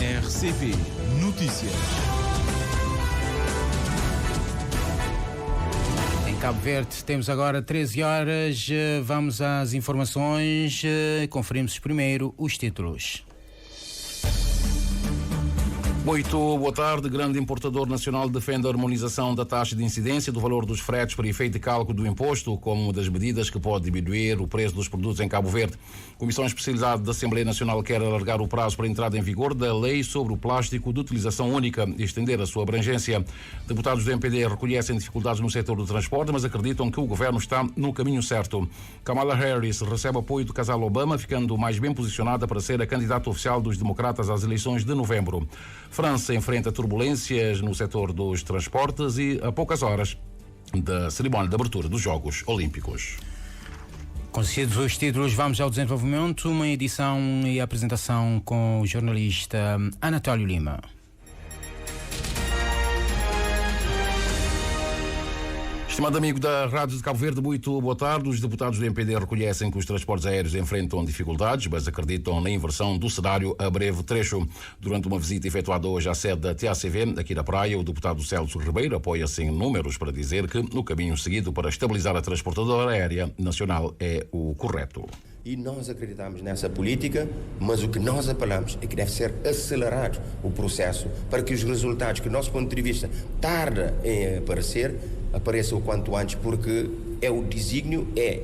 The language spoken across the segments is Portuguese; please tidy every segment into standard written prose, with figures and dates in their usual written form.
RCP Notícias. Em Cabo Verde temos agora 13 horas. Vamos às informações. Conferimos primeiro os títulos. Muito boa tarde. Grande importador nacional defende a harmonização da taxa de incidência do valor dos fretes para efeito de cálculo do imposto como uma das medidas que pode diminuir o preço dos produtos em Cabo Verde. A Comissão Especializada da Assembleia Nacional quer alargar o prazo para a entrada em vigor da lei sobre o plástico de utilização única e estender a sua abrangência. Deputados do MPD reconhecem dificuldades no setor do transporte, mas acreditam que o governo está no caminho certo. Kamala Harris recebe apoio do casal Obama, ficando mais bem posicionada para ser a candidata oficial dos democratas às eleições de novembro. França enfrenta turbulências no setor dos transportes e a poucas horas da cerimónia de abertura dos Jogos Olímpicos. Conhecidos os títulos, vamos ao desenvolvimento, uma edição e apresentação com o jornalista Anatólio Lima. Estimado amigo da Rádio de Cabo Verde, muito boa tarde. Os deputados do MPD reconhecem que os transportes aéreos enfrentam dificuldades, mas acreditam na inversão do cenário a breve trecho. Durante uma visita efetuada hoje à sede da TACV, aqui na Praia, o deputado Celso Ribeiro apoia-se em números para dizer que no caminho seguido para estabilizar a transportadora aérea nacional é o correto. E nós acreditamos nessa política, mas o que nós apelamos é que deve ser acelerado o processo para que os resultados que, do nosso ponto de vista, tarda em aparecer, apareçam o quanto antes, porque é o desígnio, é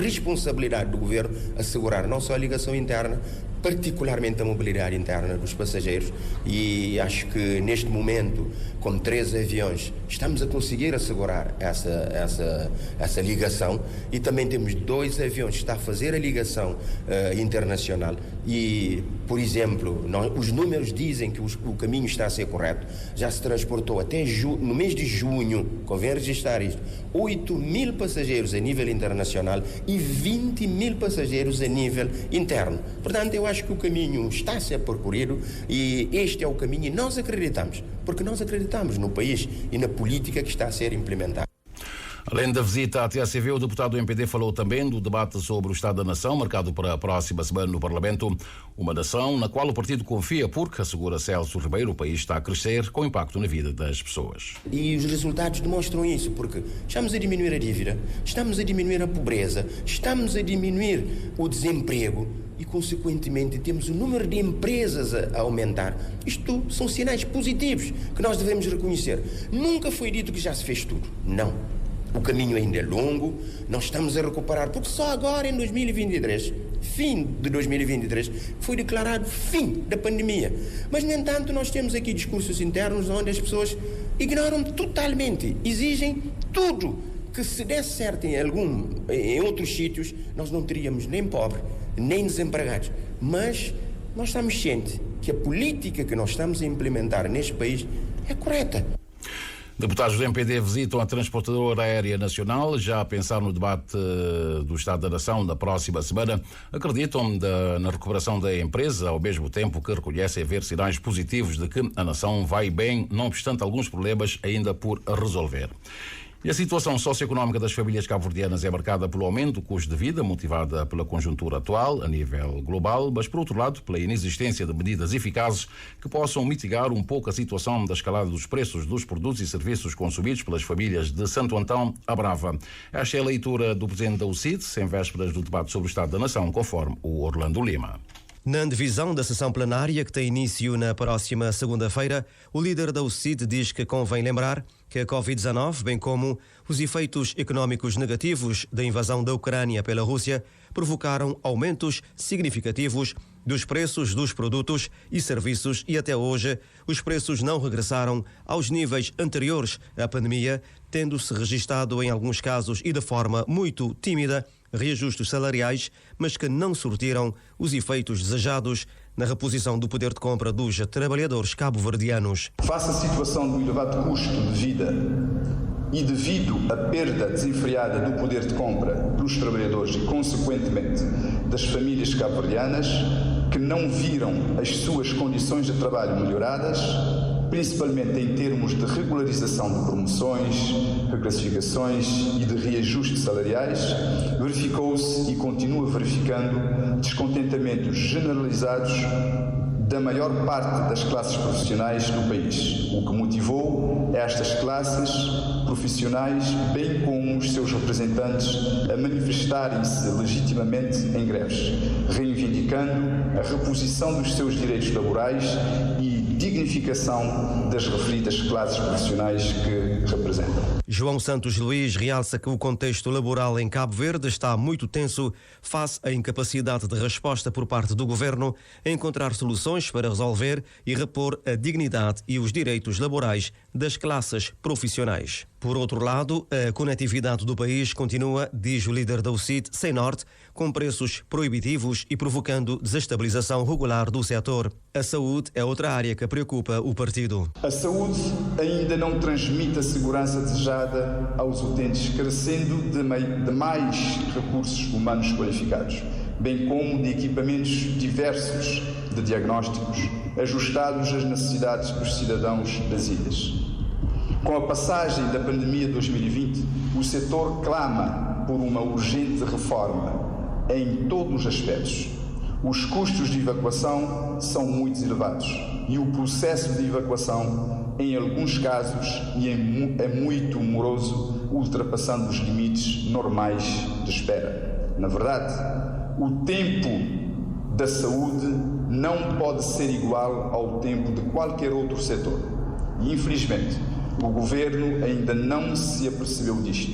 responsabilidade do governo assegurar não só a ligação interna, particularmente a mobilidade interna dos passageiros, e acho que neste momento, com 13 aviões, estamos a conseguir assegurar essa ligação, e também temos 2 aviões que estão a fazer a ligação internacional e, por exemplo, os números dizem que o caminho está a ser correto. Já se transportou até no mês de junho, convém registrar isto, 8.000 passageiros a nível internacional e 20.000 passageiros a nível interno. Portanto, eu acho que o caminho está a ser percorrido e este é o caminho, e nós acreditamos, porque nós acreditamos no país e na política que está a ser implementada. Além da visita à TACV, o deputado do MPD falou também do debate sobre o Estado da Nação, marcado para a próxima semana no Parlamento. Uma nação na qual o partido confia porque, assegura Celso Ribeiro, o país está a crescer com impacto na vida das pessoas. E os resultados demonstram isso, porque estamos a diminuir a dívida, estamos a diminuir a pobreza, estamos a diminuir o desemprego e, consequentemente, temos o número de empresas a aumentar. Isto são sinais positivos que nós devemos reconhecer. Nunca foi dito que já se fez tudo. Não. O caminho ainda é longo, nós estamos a recuperar, porque só agora em 2023, fim de 2023, foi declarado fim da pandemia. Mas, no entanto, nós temos aqui discursos internos onde as pessoas ignoram totalmente, exigem tudo, que se desse certo em outros sítios, nós não teríamos nem pobres, nem desempregados. Mas nós estamos cientes que a política que nós estamos a implementar neste país é correta. Deputados do MPD visitam a transportadora aérea nacional, já a pensar no debate do Estado da Nação da próxima semana. Acreditam na recuperação da empresa, ao mesmo tempo que reconhecem haver sinais positivos de que a nação vai bem, não obstante alguns problemas ainda por resolver. E a situação socioeconómica das famílias cabo-verdianas é marcada pelo aumento do custo de vida, motivada pela conjuntura atual a nível global, mas, por outro lado, pela inexistência de medidas eficazes que possam mitigar um pouco a situação da escalada dos preços dos produtos e serviços consumidos pelas famílias de Santo Antão à Brava. Esta é a leitura do presidente da UCID, em vésperas do debate sobre o Estado da Nação, conforme o Orlando Lima. Na divisão da sessão plenária, que tem início na próxima segunda-feira, o líder da UCID diz que convém lembrar que a Covid-19, bem como os efeitos económicos negativos da invasão da Ucrânia pela Rússia, provocaram aumentos significativos dos preços dos produtos e serviços e até hoje os preços não regressaram aos níveis anteriores à pandemia, tendo-se registado em alguns casos e de forma muito tímida reajustes salariais, mas que não surtiram os efeitos desejados na reposição do poder de compra dos trabalhadores cabo-verdianos. Face à situação do elevado custo de vida e devido à perda desenfreada do poder de compra dos trabalhadores e, consequentemente, das famílias cabo-verdianas, que não viram as suas condições de trabalho melhoradas, principalmente em termos de regularização de promoções, reclassificações e de reajustes salariais, verificou-se e continua verificando descontentamentos generalizados da maior parte das classes profissionais do país, o que motivou estas classes profissionais, bem como os seus representantes, a manifestarem-se legitimamente em greves, reivindicando a reposição dos seus direitos laborais e dignificação das referidas classes profissionais que representam. João Santos Luís realça que o contexto laboral em Cabo Verde está muito tenso face à incapacidade de resposta por parte do governo a encontrar soluções para resolver e repor a dignidade e os direitos laborais das classes profissionais. Por outro lado, a conectividade do país continua, diz o líder da UCIT, sem norte, com preços proibitivos e provocando desestabilização regular do setor. A saúde é outra área que preocupa o partido. A saúde ainda não transmite a segurança desejada aos utentes, carecendo de mais recursos humanos qualificados, bem como de equipamentos diversos de diagnósticos, ajustados às necessidades dos cidadãos das ilhas. Com a passagem da pandemia de 2020, o setor clama por uma urgente reforma em todos os aspectos. Os custos de evacuação são muito elevados e o processo de evacuação, em alguns casos, é muito moroso, ultrapassando os limites normais de espera. Na verdade, o tempo da saúde não pode ser igual ao tempo de qualquer outro setor. E, infelizmente, o governo ainda não se apercebeu disto.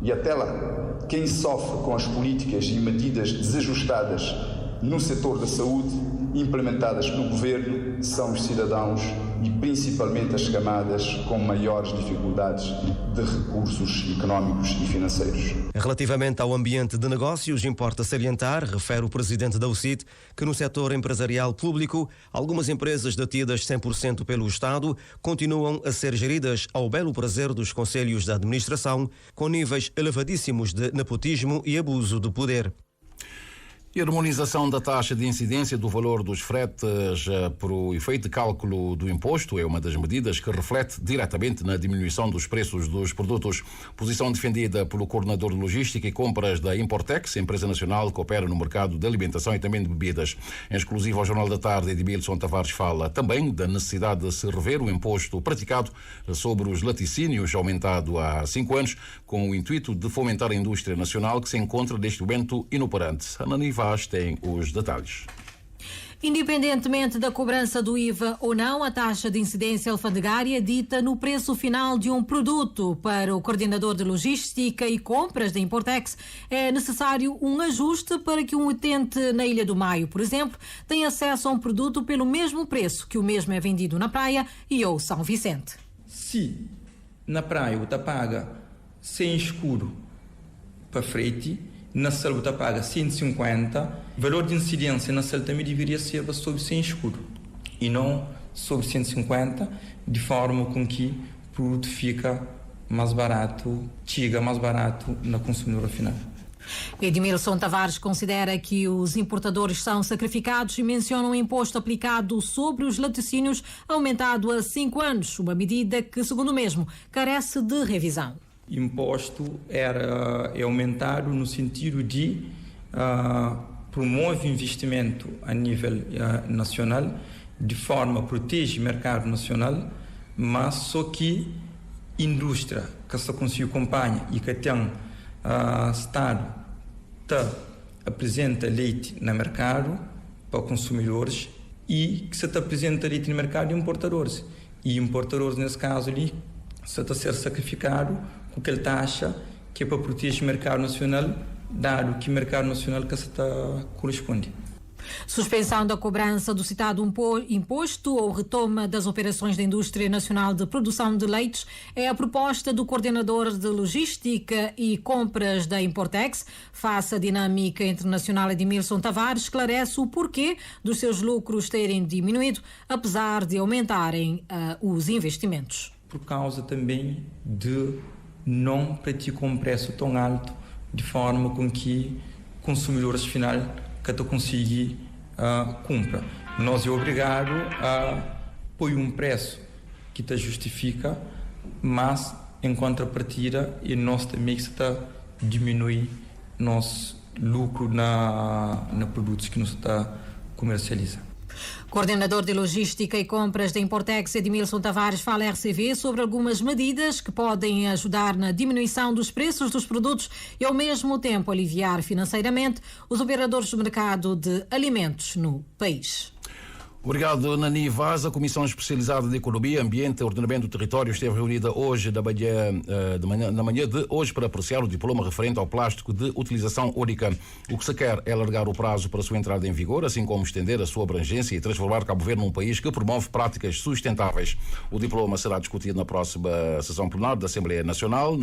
E até lá, quem sofre com as políticas e medidas desajustadas no setor da saúde implementadas pelo governo são os cidadãos e principalmente as camadas com maiores dificuldades de recursos económicos e financeiros. Relativamente ao ambiente de negócios, importa salientar, refere o presidente da UCIT, que no setor empresarial público, algumas empresas detidas 100% pelo Estado continuam a ser geridas ao belo prazer dos conselhos de administração, com níveis elevadíssimos de nepotismo e abuso de poder. E a harmonização da taxa de incidência do valor dos fretes por o efeito de cálculo do imposto é uma das medidas que reflete diretamente na diminuição dos preços dos produtos. Posição defendida pelo coordenador de logística e compras da Importex, empresa nacional que opera no mercado de alimentação e também de bebidas. Em exclusivo ao Jornal da Tarde, Edmilson Tavares fala também da necessidade de se rever o imposto praticado sobre os laticínios, aumentado há 5 anos, com o intuito de fomentar a indústria nacional que se encontra neste momento inoperante. Tem os detalhes. Independentemente da cobrança do IVA ou não, a taxa de incidência alfandegária dita no preço final de um produto. Para o coordenador de logística e compras da Importex, é necessário um ajuste para que um utente na Ilha do Maio, por exemplo, tenha acesso a um produto pelo mesmo preço que o mesmo é vendido na Praia e ou São Vicente. Se na Praia o paga sem escuro para frete, na Selva paga 150, valor de incidência na Selva também deveria ser sobre 100 escuro e não sobre 150, de forma com que o produto fica mais barato, chega mais barato na consumidora final. Edmilson Tavares considera que os importadores são sacrificados e menciona um imposto aplicado sobre os laticínios aumentado há 5 anos, uma medida que, segundo o mesmo, carece de revisão. Imposto é aumentado no sentido de promover investimento a nível nacional, de forma a proteger o mercado nacional, mas só que a indústria que se consegue acompanhar e que tem Estado apresenta leite no mercado para consumidores e que se apresenta leite no mercado importadores. E importadores, nesse caso ali, se está a ser sacrificado com aquela taxa que é para proteger o mercado nacional, dado que o mercado nacional que se está corresponde. Suspensão da cobrança do citado imposto ou retoma das operações da Indústria Nacional de Produção de Leites é a proposta do coordenador de Logística e Compras da Importex. Face à dinâmica internacional, Edmilson Tavares esclarece o porquê dos seus lucros terem diminuído, apesar de aumentarem os investimentos. Por causa também de não praticar um preço tão alto, de forma com que consumidores final que tu conseguir compra. Nós é obrigado a pôr um preço que te justifica, mas em contrapartida e nós também está diminuir nosso lucro na produtos que nos está comercializando. Coordenador de Logística e Compras da Importex, Edmilson Tavares, fala à RCV sobre algumas medidas que podem ajudar na diminuição dos preços dos produtos e, ao mesmo tempo, aliviar financeiramente os operadores do mercado de alimentos no país. Obrigado, Nani Vaz. A Comissão Especializada de Economia, Ambiente e Ordenamento do Território esteve reunida hoje na manhã de hoje para apreciar o diploma referente ao plástico de utilização única. O que se quer é alargar o prazo para a sua entrada em vigor, assim como estender a sua abrangência e transformar Cabo Verde num país que promove práticas sustentáveis. O diploma será discutido na próxima sessão plenária da Assembleia Nacional,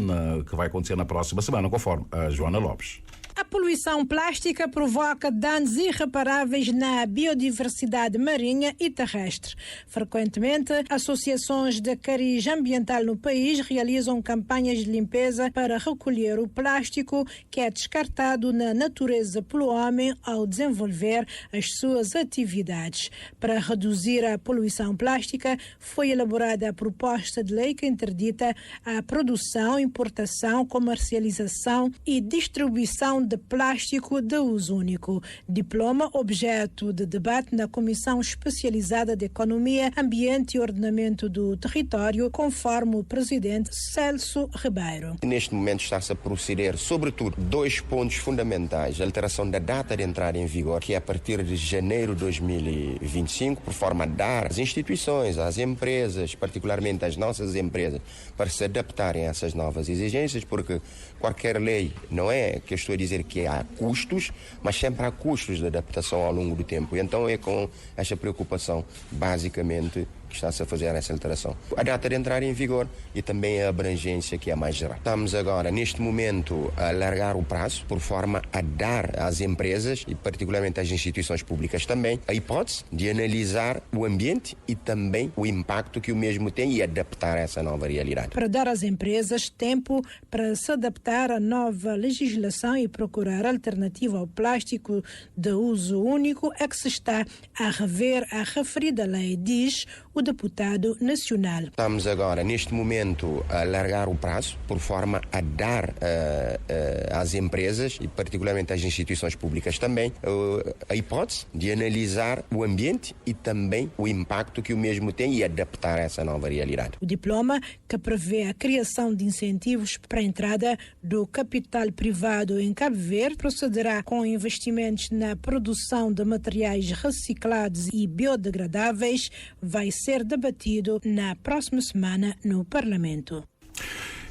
que vai acontecer na próxima semana, conforme a Joana Lopes. A poluição plástica provoca danos irreparáveis na biodiversidade marinha e terrestre. Frequentemente, associações de cariz ambiental no país realizam campanhas de limpeza para recolher o plástico que é descartado na natureza pelo homem ao desenvolver as suas atividades. Para reduzir a poluição plástica, foi elaborada a proposta de lei que interdita a produção, importação, comercialização e distribuição de plástico de uso único. Diploma objeto de debate na Comissão Especializada de Economia, Ambiente e Ordenamento do Território, conforme o presidente Celso Ribeiro. Neste momento está-se a proceder, sobretudo, 2 pontos fundamentais. A alteração da data de entrada em vigor, que é a partir de janeiro de 2025, por forma a dar às instituições, às empresas, particularmente às nossas empresas, para se adaptarem a essas novas exigências, porque qualquer lei, não é que eu estou a dizer que há custos, mas sempre há custos de adaptação ao longo do tempo. E então é com esta preocupação, basicamente, que está-se a fazer essa alteração. A data de entrar em vigor e também a abrangência, que é mais geral. Estamos agora, neste momento, a alargar o prazo, por forma a dar às empresas, e particularmente às instituições públicas também, a hipótese de analisar o ambiente e também o impacto que o mesmo tem e adaptar a essa nova realidade. Para dar às empresas tempo para se adaptar à nova legislação e procurar alternativa ao plástico de uso único, é que se está a rever a referida lei, diz o deputado nacional. Estamos agora, neste momento, a alargar o prazo, por forma a dar às empresas, e particularmente às instituições públicas também, a hipótese de analisar o ambiente e também o impacto que o mesmo tem e adaptar a essa nova realidade. O diploma, que prevê a criação de incentivos para a entrada do capital privado em Cabo Verde, procederá com investimentos na produção de materiais reciclados e biodegradáveis, vai ser debatido na próxima semana no Parlamento.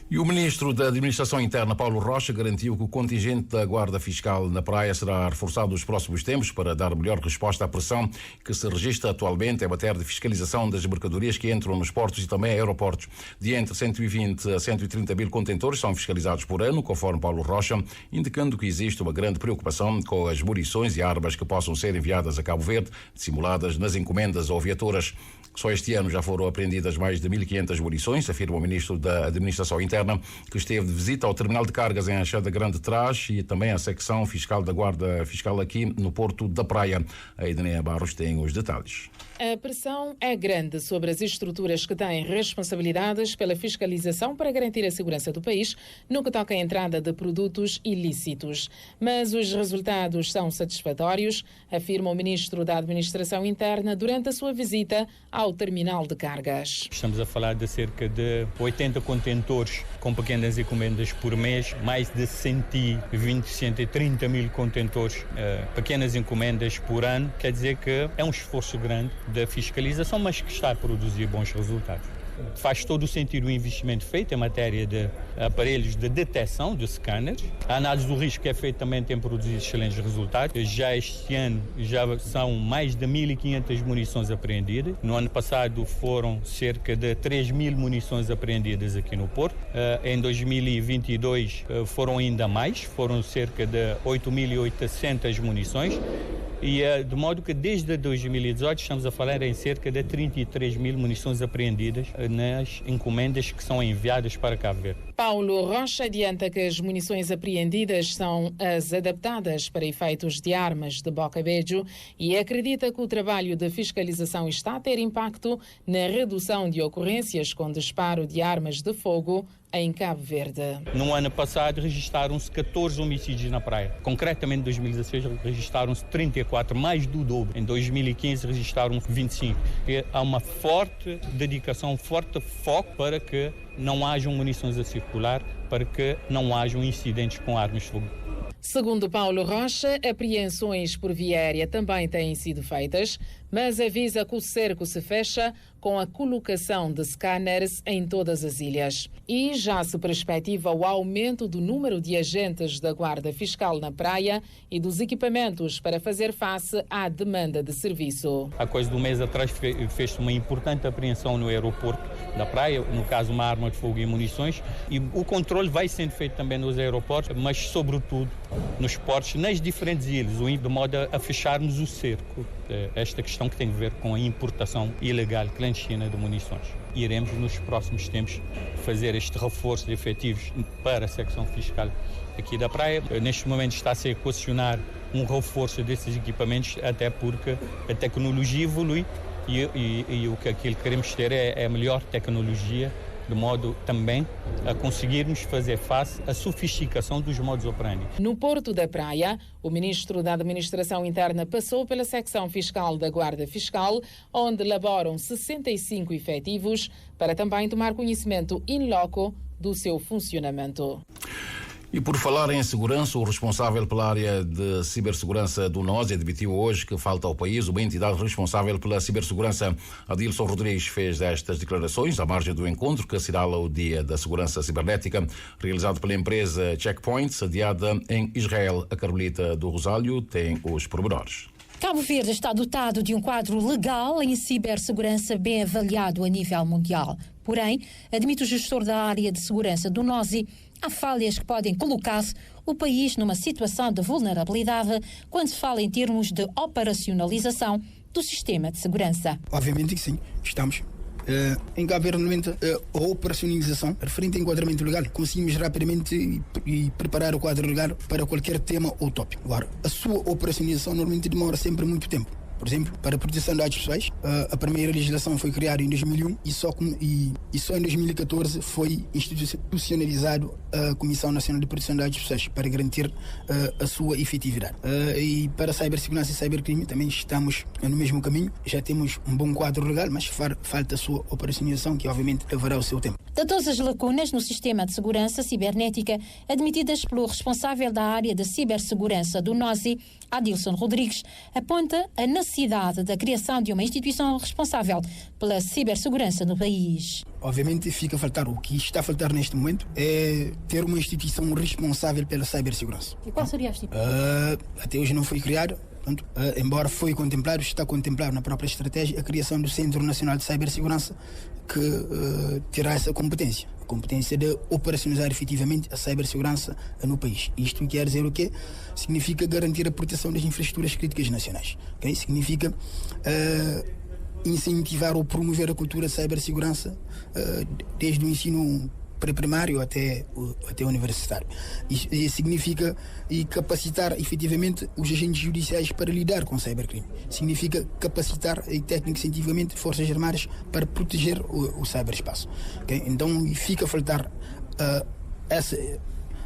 E o Ministro da Administração Interna, Paulo Rocha, garantiu que o contingente da Guarda Fiscal na praia será reforçado nos próximos tempos para dar melhor resposta à pressão que se registra atualmente em matéria de fiscalização das mercadorias que entram nos portos e também aeroportos. De entre 120 a 130 mil contentores são fiscalizados por ano, conforme Paulo Rocha, indicando que existe uma grande preocupação com as munições e armas que possam ser enviadas a Cabo Verde, dissimuladas nas encomendas ou viaturas. Só este ano já foram apreendidas mais de 1.500 munições, afirma o Ministro da Administração Interna, que esteve de visita ao terminal de cargas em Anchada Grande Trás e também à secção fiscal da Guarda Fiscal aqui no Porto da Praia. A Edneia Barros tem os detalhes. A pressão é grande sobre as estruturas que têm responsabilidades pela fiscalização para garantir a segurança do país no que toca à entrada de produtos ilícitos. Mas os resultados são satisfatórios, afirma o Ministro da Administração Interna durante a sua visita ao terminal de cargas. Estamos a falar de cerca de 80 contentores com pequenas encomendas por mês, mais de 120, 130 mil contentores, pequenas encomendas por ano. Quer dizer que é um esforço grande da fiscalização, mas que está a produzir bons resultados. Faz todo o sentido o investimento feito em matéria de aparelhos de detecção, de scanners. A análise do risco que é feita também tem produzido excelentes resultados. Já este ano já são mais de 1.500 munições apreendidas. No ano passado foram cerca de 3.000 munições apreendidas aqui no Porto. Em 2022 foram ainda mais, foram cerca de 8.800 munições. E de modo que desde 2018 estamos a falar em cerca de 33 mil munições apreendidas nas encomendas que são enviadas para Cabo Verde. Paulo Rocha adianta que as munições apreendidas são as adaptadas para efeitos de armas de boca-beijo e acredita que o trabalho de fiscalização está a ter impacto na redução de ocorrências com disparo de armas de fogo em Cabo Verde. No ano passado registaram-se 14 homicídios na praia. Concretamente, em 2016 registaram-se 34, mais do dobro. Em 2015 registaram-se 25. E há uma forte dedicação, um forte foco para que não hajam munições a circular, para que não hajam incidentes com armas de fogo. Segundo Paulo Rocha, apreensões por via aérea também têm sido feitas, mas avisa que o cerco se fecha com a colocação de scanners em todas as ilhas. E já se perspectiva o aumento do número de agentes da Guarda Fiscal na praia e dos equipamentos para fazer face à demanda de serviço. Há coisa de um mês atrás fez-se uma importante apreensão no aeroporto da praia, no caso uma arma de fogo e munições, e o controle vai sendo feito também nos aeroportos, mas sobretudo nos portos, nas diferentes ilhas, de modo a fecharmos o cerco. Esta questão que tem a ver com a importação ilegal, clandestina de munições. Iremos nos próximos tempos fazer este reforço de efetivos para a secção fiscal aqui da praia. Neste momento está-se a equacionar um reforço desses equipamentos, até porque a tecnologia evolui e o que aquilo que queremos ter é a melhor tecnologia, de modo também a conseguirmos fazer face à sofisticação dos modos operandi. No Porto da Praia, o ministro da Administração Interna passou pela secção fiscal da Guarda Fiscal, onde laboram 65 efetivos, para também tomar conhecimento in loco do seu funcionamento. E por falar em segurança, o responsável pela área de cibersegurança do NOS admitiu hoje que falta ao país uma entidade responsável pela cibersegurança. Adilson Rodrigues fez estas declarações à margem do encontro que assinala o Dia da Segurança Cibernética, realizado pela empresa Checkpoint, sediada em Israel. A Carolita do Rosário tem os pormenores. Cabo Verde está dotado de um quadro legal em cibersegurança bem avaliado a nível mundial. Porém, admite o gestor da área de segurança do NOSI, há falhas que podem colocar o país numa situação de vulnerabilidade quando se fala em termos de operacionalização do sistema de segurança. Obviamente que sim, estamos. Em Cabo Verde, normalmente, a operacionalização, referente ao enquadramento legal, conseguimos rapidamente e preparar o quadro legal para qualquer tema ou tópico. Agora, a sua operacionalização normalmente demora sempre muito tempo. Por exemplo, para a proteção de dados pessoais, a primeira legislação foi criada em 2001 e só em 2014 foi institucionalizado a Comissão Nacional de Proteção de Dados Pessoais para garantir a sua efetividade. E para a cibersegurança e cibercrime também estamos no mesmo caminho. Já temos um bom quadro legal, mas falta a sua operacionalização, que obviamente levará o seu tempo. De todas as lacunas no sistema de segurança cibernética admitidas pelo responsável da área de cibersegurança do NOSI, Adilson Rodrigues, aponta a necessidade da criação de uma instituição responsável pela cibersegurança no país. Obviamente fica a faltar, o que está a faltar neste momento é ter uma instituição responsável pela cibersegurança. E qual seria a instituição? Até hoje não foi criada. Portanto, embora foi contemplado, está contemplado na própria estratégia a criação do Centro Nacional de Cibersegurança, que terá essa competência, a competência de operacionalizar efetivamente a cibersegurança no país. Isto quer dizer o quê? Significa garantir a proteção das infraestruturas críticas nacionais. Okay? Significa incentivar ou promover a cultura de cibersegurança desde o ensino pré-primário até universitário. Isso significa capacitar efetivamente os agentes judiciais para lidar com o cibercrime. Significa capacitar técnico cientificamente forças armadas para proteger o ciberespaço. Okay? Então fica a faltar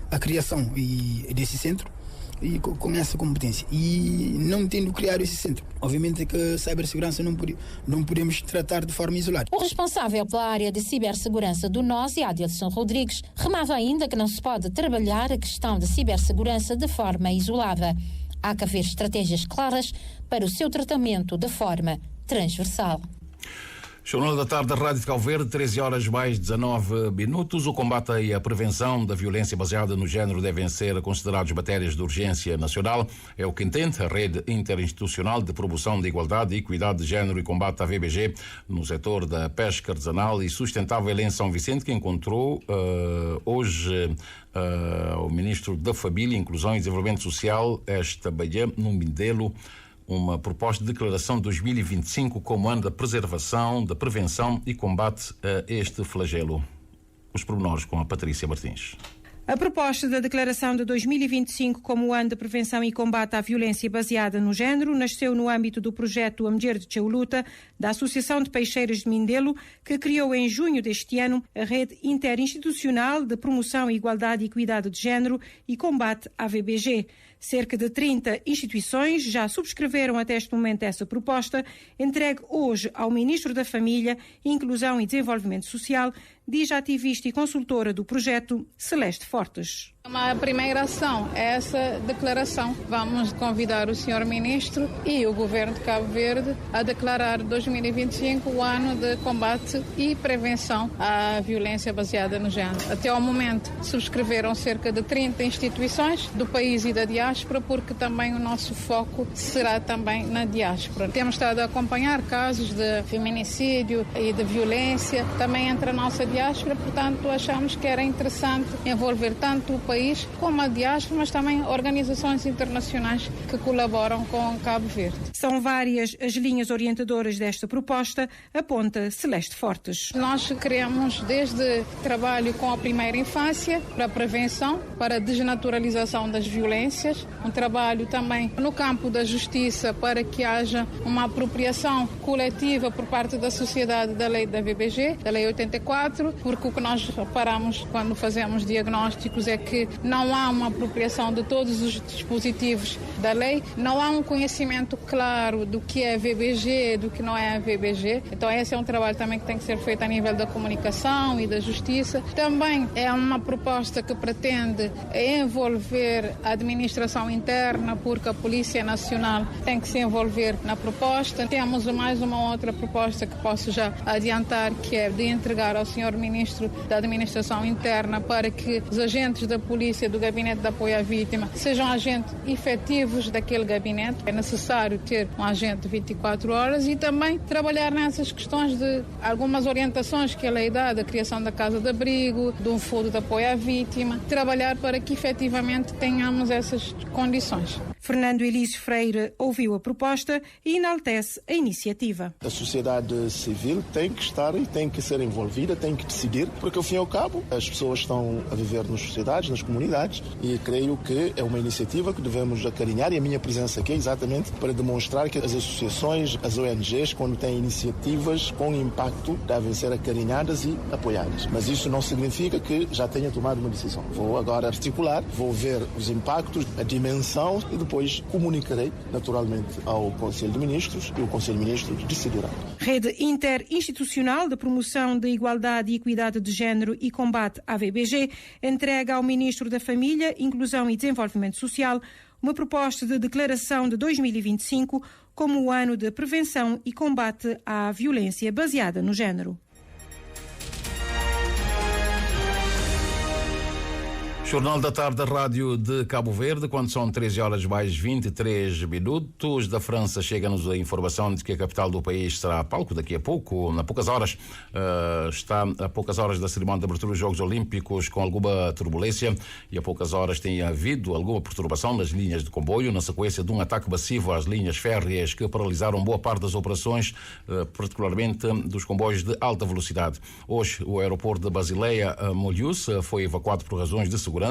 a criação desse centro e com essa competência. E não tendo criado esse centro, obviamente que a cibersegurança não podemos tratar de forma isolada. O responsável pela área de cibersegurança do NOSI, Adilson Rodrigues, remava ainda que não se pode trabalhar a questão da cibersegurança de forma isolada. Há que haver estratégias claras para o seu tratamento de forma transversal. Jornal da Tarde da Rádio de Cabo Verde, 13 horas mais 19 minutos. O combate e a prevenção da violência baseada no género devem ser considerados matérias de urgência nacional. É o que entende a Rede Interinstitucional de Promoção da Igualdade e Equidade de Género e Combate à VBG no setor da pesca artesanal e sustentável em São Vicente, que encontrou hoje o Ministro da Família, Inclusão e Desenvolvimento Social, esta manhã, no Mindelo, uma proposta de declaração de 2025 como ano da preservação, da prevenção e combate a este flagelo. Os pormenores com a Patrícia Martins. A A proposta da declaração de 2025 como o ano de prevenção e combate à violência baseada no género nasceu no âmbito do projeto Amjer de Cheuluta, da Associação de Peixeiros de Mindelo, que criou em junho deste ano a Rede Interinstitucional de Promoção, Igualdade e Equidade de Género e Combate à VBG. Cerca de 30 instituições já subscreveram até este momento essa proposta, entregue hoje ao Ministro da Família, Inclusão e Desenvolvimento Social, diz a ativista e consultora do projeto, Celeste Fortes. Uma primeira ação é essa declaração. Vamos convidar o Sr. Ministro e o Governo de Cabo Verde a declarar 2025 o ano de combate e prevenção à violência baseada no género. Até ao momento subscreveram cerca de 30 instituições do país e da diáspora, porque também o nosso foco será também na diáspora. Temos estado a acompanhar casos de feminicídio e de violência também entre a nossa diáspora, portanto achamos que era interessante envolver tanto o país como a diáspora, mas também organizações internacionais que colaboram com Cabo Verde. São várias as linhas orientadoras desta proposta, aponta Celeste Fortes. Nós queremos desde trabalho com a primeira infância, para a prevenção, para a desnaturalização das violências, um trabalho também no campo da justiça para que haja uma apropriação coletiva por parte da sociedade da lei da VBG, da lei 84, porque o que nós reparamos quando fazemos diagnósticos é que não há uma apropriação de todos os dispositivos da lei, não há um conhecimento claro do que é a VBG, do que não é a VBG. Então esse é um trabalho também que tem que ser feito a nível da comunicação e da justiça. Também é uma proposta que pretende envolver a administração interna, porque a Polícia Nacional tem que se envolver na proposta. Temos mais uma outra proposta que posso já adiantar, que é de entregar ao Sr. Ministro da Administração Interna para que os agentes da Polícia do Gabinete de Apoio à Vítima sejam agentes efetivos daquele gabinete. É necessário ter um agente de 24 horas e também trabalhar nessas questões de algumas orientações que a lei dá, da criação da casa de abrigo, de um fundo de apoio à vítima, trabalhar para que efetivamente tenhamos essas condições. Fernando Elísio Freire ouviu a proposta e enaltece a iniciativa. A sociedade civil tem que estar e tem que ser envolvida, tem que decidir, porque ao fim e ao cabo as pessoas estão a viver nas sociedades, nas comunidades, e creio que é uma iniciativa que devemos acarinhar, e a minha presença aqui é exatamente para demonstrar que as associações, as ONGs, quando têm iniciativas com impacto, devem ser acarinhadas e apoiadas. Mas isso não significa que já tenha tomado uma decisão. Vou agora articular, vou ver os impactos, a dimensão e depois comunicarei naturalmente ao Conselho de Ministros e o Conselho de Ministros decidirá. Rede Interinstitucional de Promoção de Igualdade e Equidade de Género e Combate à VBG entrega ao Ministro da Família, Inclusão e Desenvolvimento Social uma proposta de declaração de 2025 como o ano de prevenção e combate à violência baseada no género. Jornal da Tarde da Rádio de Cabo Verde, quando são 13 horas mais 23 minutos. Da França chega-nos a informação de que a capital do país será palco daqui a pouco, a poucas horas. Está a poucas horas da cerimónia de abertura dos Jogos Olímpicos com alguma turbulência e a poucas horas tem havido alguma perturbação nas linhas de comboio na sequência de um ataque massivo às linhas férreas que paralisaram boa parte das operações, particularmente dos comboios de alta velocidade. Hoje, o aeroporto de Basileia, Mulhouse, foi evacuado por razões de segurança,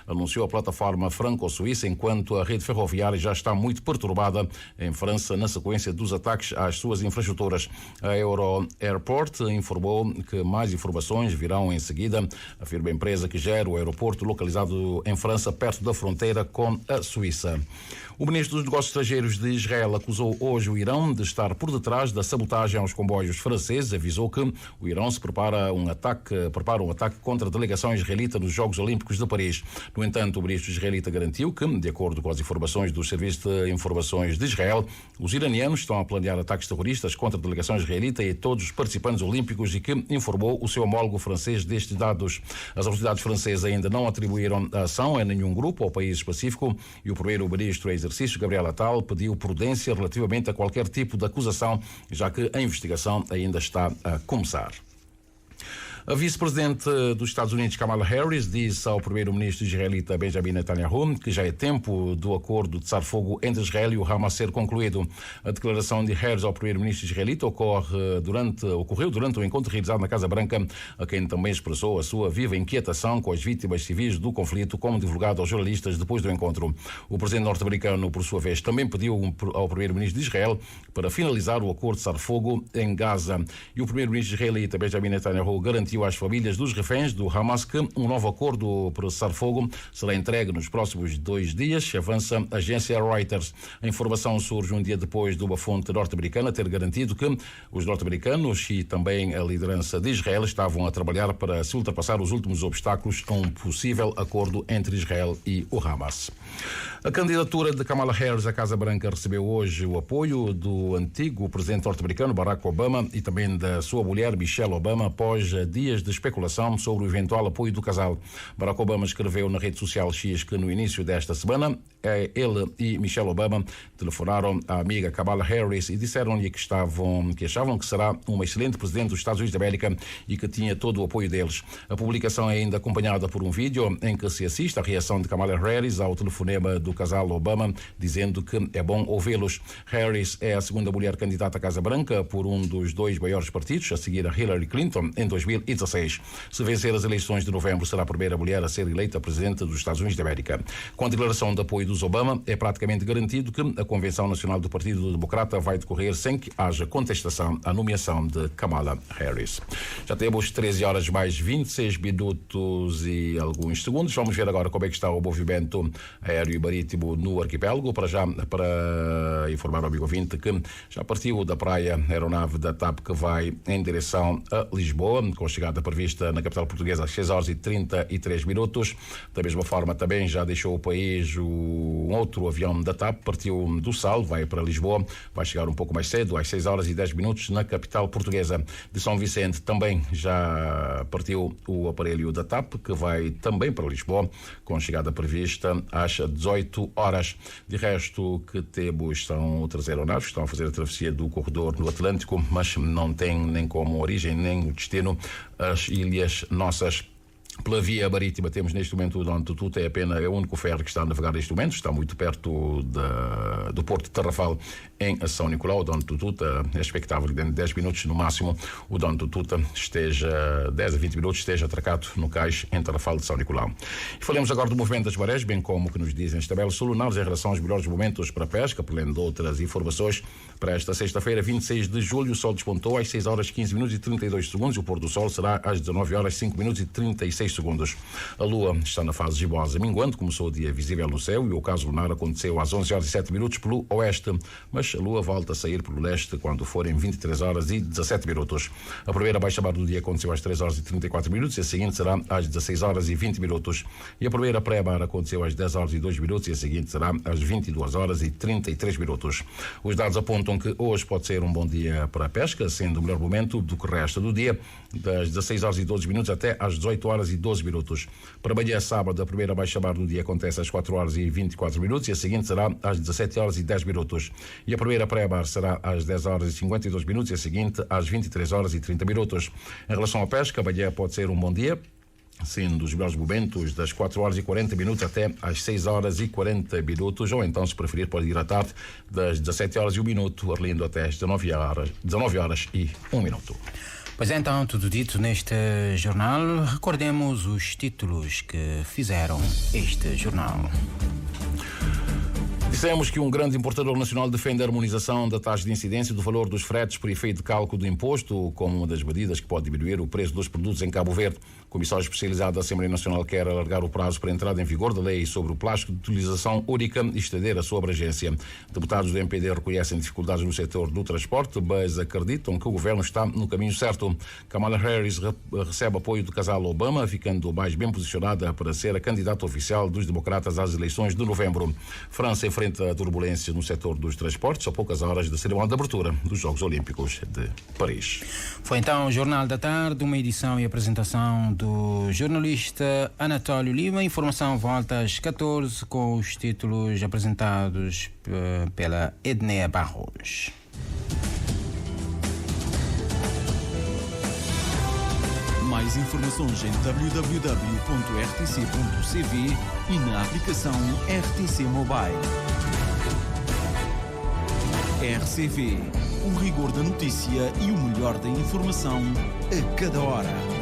anunciou a plataforma franco-suíça, enquanto a rede ferroviária já está muito perturbada em França na sequência dos ataques às suas infraestruturas. A Euro Airport informou que mais informações virão em seguida, afirma a empresa que gera o aeroporto localizado em França, perto da fronteira com a Suíça. O ministro dos Negócios Estrangeiros de Israel acusou hoje o Irão de estar por detrás da sabotagem aos comboios franceses. Avisou que o Irão prepara um ataque contra a delegação israelita nos Jogos Olímpicos de Paris. No entanto, o ministro israelita garantiu que, de acordo com as informações do Serviço de Informações de Israel, os iranianos estão a planear ataques terroristas contra a delegação israelita e todos os participantes olímpicos, e que informou o seu homólogo francês destes dados. As autoridades francesas ainda não atribuíram a ação a nenhum grupo ou país específico, e o primeiro-ministro em exercício, Gabriel Attal, pediu prudência relativamente a qualquer tipo de acusação, já que a investigação ainda está a começar. A vice-presidente dos Estados Unidos, Kamala Harris, disse ao primeiro-ministro israelita Benjamin Netanyahu que já é tempo do acordo de cessar-fogo entre Israel e o Hamas ser concluído. A declaração de Harris ao primeiro-ministro israelita ocorreu durante o encontro realizado na Casa Branca, a quem também expressou a sua viva inquietação com as vítimas civis do conflito, como divulgado aos jornalistas depois do encontro. O presidente norte-americano, por sua vez, também pediu ao primeiro-ministro de Israel para finalizar o acordo de cessar-fogo em Gaza. E o primeiro-ministro israelita Benjamin Netanyahu garantiu às famílias dos reféns do Hamas que um novo acordo para cessar-fogo será entregue nos próximos 2 dias, avança a agência Reuters. A informação surge um dia depois de uma fonte norte-americana ter garantido que os norte-americanos e também a liderança de Israel estavam a trabalhar para se ultrapassar os últimos obstáculos a um possível acordo entre Israel e o Hamas. A candidatura de Kamala Harris à Casa Branca recebeu hoje o apoio do antigo presidente norte-americano Barack Obama e também da sua mulher Michelle Obama após dias de especulação sobre o eventual apoio do casal. Barack Obama escreveu na rede social X que no início desta semana ele e Michelle Obama telefonaram à amiga Kamala Harris e disseram-lhe que achavam que será uma excelente presidente dos Estados Unidos da América e que tinha todo o apoio deles. A publicação é ainda acompanhada por um vídeo em que se assiste à reação de Kamala Harris ao telefonema do casal Obama, dizendo que é bom ouvi-los. Harris é a segunda mulher candidata à Casa Branca por um dos 2 maiores partidos, a seguir a Hillary Clinton em 2016. Se vencer as eleições de novembro, será a primeira mulher a ser eleita presidente dos Estados Unidos da América. Com a declaração de apoio dos Obama, é praticamente garantido que a Convenção Nacional do Partido Democrata vai decorrer sem que haja contestação à nomeação de Kamala Harris. Já temos 13 horas mais 26 minutos e alguns segundos. Vamos ver agora como é que está o movimento aéreo e marítimo no arquipélago. Para informar ao amigo ouvinte que já partiu da praia a aeronave da TAP que vai em direção a Lisboa, com chegada prevista na capital portuguesa às 6 horas e 33 minutos. Da mesma forma, também já deixou o país um outro avião da TAP, partiu do Sal, vai para Lisboa, vai chegar um pouco mais cedo, às 6 horas e 10 minutos na capital portuguesa. De São Vicente também já partiu o aparelho da TAP, que vai também para Lisboa, com chegada prevista às 18 horas. De resto, que temos são outras aeronaves que estão a fazer a travessia do corredor no Atlântico, mas não tem nem como origem nem destino as ilhas nossas. Pela via marítima temos neste momento o Dom Tututa, é o único ferry que está a navegar neste momento, está muito perto do Porto de Tarrafal em São Nicolau. O Dom Tututa é expectável que dentro de 10 minutos no máximo o Dom Tututa esteja 10 a 20 minutos esteja atracado no cais em Tarrafal de São Nicolau. E falemos agora do movimento das marés, bem como o que nos dizem as tabelas solunares em relação aos melhores momentos para a pesca, por além de outras informações. Para esta sexta-feira, 26 de julho, o sol despontou às 6 horas 15 minutos e 32 segundos, o pôr do sol será às 19 horas 5 minutos e 36 segundos. A lua está na fase gibosa minguante, começou o dia visível no céu e o ocaso lunar aconteceu às 11 horas e 7 minutos pelo oeste, mas a lua volta a sair pelo leste quando forem 23 horas e 17 minutos. A primeira baixa-mar do dia aconteceu às 3 horas e 34 minutos e a seguinte será às 16 horas e 20 minutos. E a primeira pré-mar aconteceu às 10 horas e 2 minutos e a seguinte será às 22 horas e 33 minutos. Os dados apontam que hoje pode ser um bom dia para a pesca, sendo o melhor momento do que resta do dia, das 16 horas e 12 minutos até às 18 horas e 12 minutos. Para amanhã, sábado, a primeira baixa-mar do dia acontece às 4 horas e 24 minutos e a seguinte será às 17 horas e 10 minutos. E a primeira pré-mar será às 10 horas e 52 minutos e a seguinte às 23 horas e 30 minutos. Em relação à pesca, amanhã pode ser um bom dia, sendo os melhores momentos das 4 horas e 40 minutos até às 6 horas e 40 minutos, ou então, se preferir, pode ir à tarde das 17 horas e 1 minuto, Arlindo, até às 19 horas e 1 minuto. Pois é, então, tudo dito neste jornal. Recordemos os títulos que fizeram este jornal. Dissemos que um grande importador nacional defende a harmonização da taxa de incidência do valor dos fretes por efeito de cálculo do imposto como uma das medidas que pode diminuir o preço dos produtos em Cabo Verde. O comissário especializado da Assembleia Nacional quer alargar o prazo para a entrada em vigor da lei sobre o plástico de utilização única e estender a sua abrangência. Deputados do MPD reconhecem dificuldades no setor do transporte, mas acreditam que o governo está no caminho certo. Kamala Harris recebe apoio do casal Obama, ficando mais bem posicionada para ser a candidata oficial dos democratas às eleições de novembro. França enfrenta a turbulência no setor dos transportes a poucas horas da cerimónia de abertura dos Jogos Olímpicos de Paris. Foi então o Jornal da Tarde, uma edição e apresentação do jornalista Anatólio Lima. A informação volta às 14 com os títulos apresentados pela Ednea Barros. Mais Mais informações em www.rtc.cv e na aplicação RTC Mobile. RCV, o rigor da notícia e o melhor da informação a cada hora.